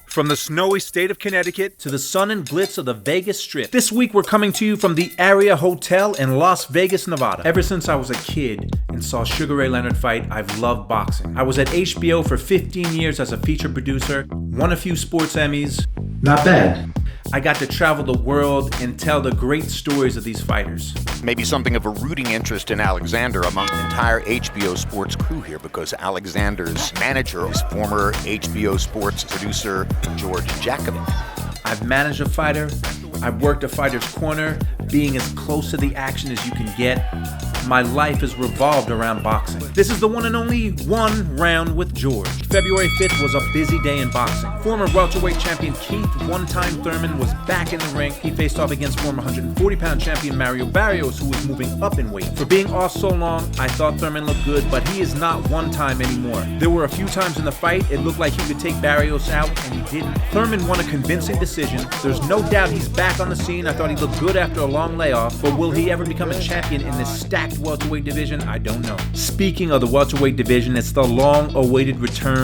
From the snowy state of Connecticut to the sun and glitz of the Vegas Strip. This week we're coming to you from the Aria Hotel in Las Vegas, Nevada. Ever since I was a kid and saw Sugar Ray Leonard fight, I've loved boxing. I was at HBO for 15 years as a feature producer, won a few sports Emmys. Not bad. I got to travel the world and tell the great stories of these fighters. Maybe something of a rooting interest in Alexander among the entire HBO Sports crew here, because Alexander's manager is former HBO Sports producer George Jacobin. I've managed a fighter, I've worked a fighter's corner, being as close to the action as you can get. My life has revolved around boxing. This is the one and only One Round with George. February 5th was a busy day in boxing. Former welterweight champion Keith One-Time Thurman was back in the ring. He faced off against former 140-pound champion Mario Barrios, who was moving up in weight. For being off so long, I thought Thurman looked good, but he is not One-Time anymore. There were a few times in the fight it looked like he could take Barrios out, and he didn't. Thurman won a convincing decision. There's no doubt he's back on the scene. I thought he looked good after a long layoff, but will he ever become a champion in this stacked welterweight division? I don't know. Speaking of the welterweight division, it's the long-awaited return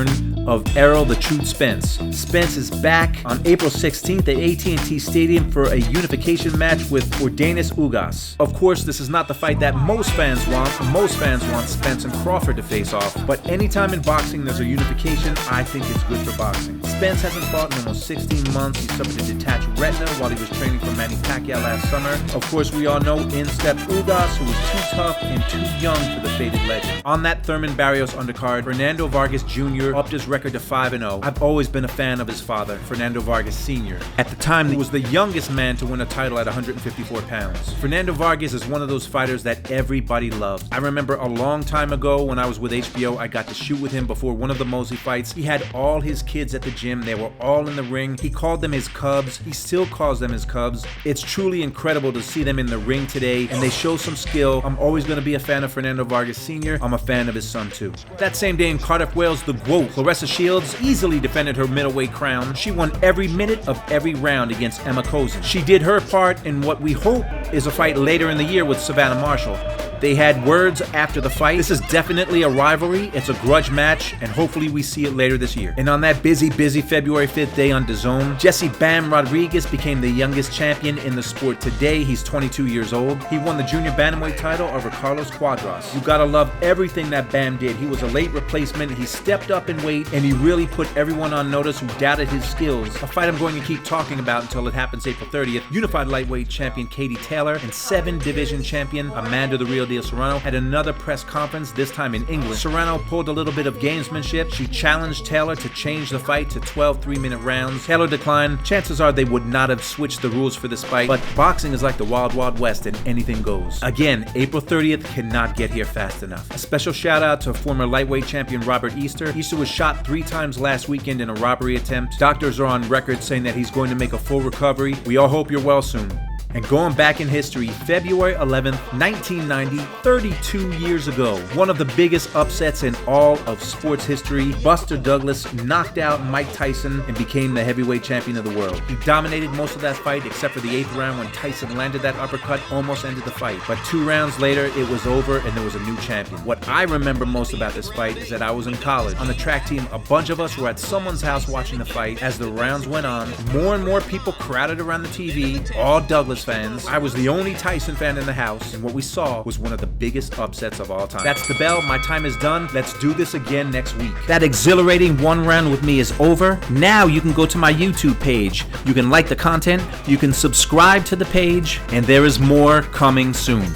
of Errol the Truth Spence. Spence is back on April 16th at AT&T Stadium for a unification match with Yordenis Ugas. Of course, this is not the fight that most fans want. Most fans want Spence and Crawford to face off, but anytime in boxing there's a unification, I think it's good for boxing. Spence hasn't fought in almost 16 months. He suffered a detached retina while he was training for Manny Pacquiao last summer. Of course, we all know in-step Ugas, who was too tough and too young for the faded legend. On that Thurman-Barrios undercard, Fernando Vargas Jr. upped his record to 5-0. I've always been a fan of his father, Fernando Vargas Sr. At the time, he was the youngest man to win a title at 154 pounds. Fernando Vargas is one of those fighters that everybody loves. I remember a long time ago when I was with HBO, I got to shoot with him before one of the Mosley fights. He had all his kids at the gym. They were all in the ring. He called them his Cubs. He still calls them his Cubs. It's truly incredible to see them in the ring today, and they show some skill. I'm always going to be a fan of Fernando Vargas Sr. I'm a fan of his son too. That same day in Cardiff, Wales, the GOAT, Claressa Shields, easily defended her middleweight crown. She won every minute of every round against Emma Kozin. She did her part in what we hope is a fight later in the year with Savannah Marshall. They had words after the fight. This is definitely a rivalry. It's a grudge match, and hopefully we see it later this year. And on that busy February 5th day on DAZN, Jesse Bam Rodriguez became the youngest champion in the sport today. He's 22 years old. He won the junior bantamweight title over Carlos Cuadras. You gotta love everything that Bam did. He was a late replacement. He stepped up in weight, and he really put everyone on notice who doubted his skills. A fight I'm going to keep talking about until it happens April 30th. Unified lightweight champion Katie Taylor and 7 division champion Amanda the Real Deal Serrano had another press conference, this time in English. Serrano pulled a little bit of gamesmanship. She challenged Taylor to change the fight to 12 3-minute rounds. Taylor declined. Chances are they would not have switched the rules for this fight, but boxing is like the Wild Wild West and anything goes. Again, April 30th cannot get here fast enough. A special shout out to former lightweight champion Robert Easter. Easter was shot 3 times last weekend in a robbery attempt. Doctors are on record saying that he's going to make a full recovery. We all hope you're well soon. And going back in history, February 11th, 1990, 32 years ago, one of the biggest upsets in all of sports history, Buster Douglas knocked out Mike Tyson and became the heavyweight champion of the world. He dominated most of that fight except for the 8th round when Tyson landed that uppercut, almost ended the fight. But 2 rounds later, it was over and there was a new champion. What I remember most about this fight is that I was in college. On the track team, a bunch of us were at someone's house watching the fight. As the rounds went on, more and more people crowded around the TV, all Douglas fans. I was the only Tyson fan in the house, and what we saw was one of the biggest upsets of all time. That's the bell. My time is done. Let's do this again next week. That exhilarating 1 round with me is over. Now you can go to my YouTube page. You can like the content, you can subscribe to the page, and there is more coming soon.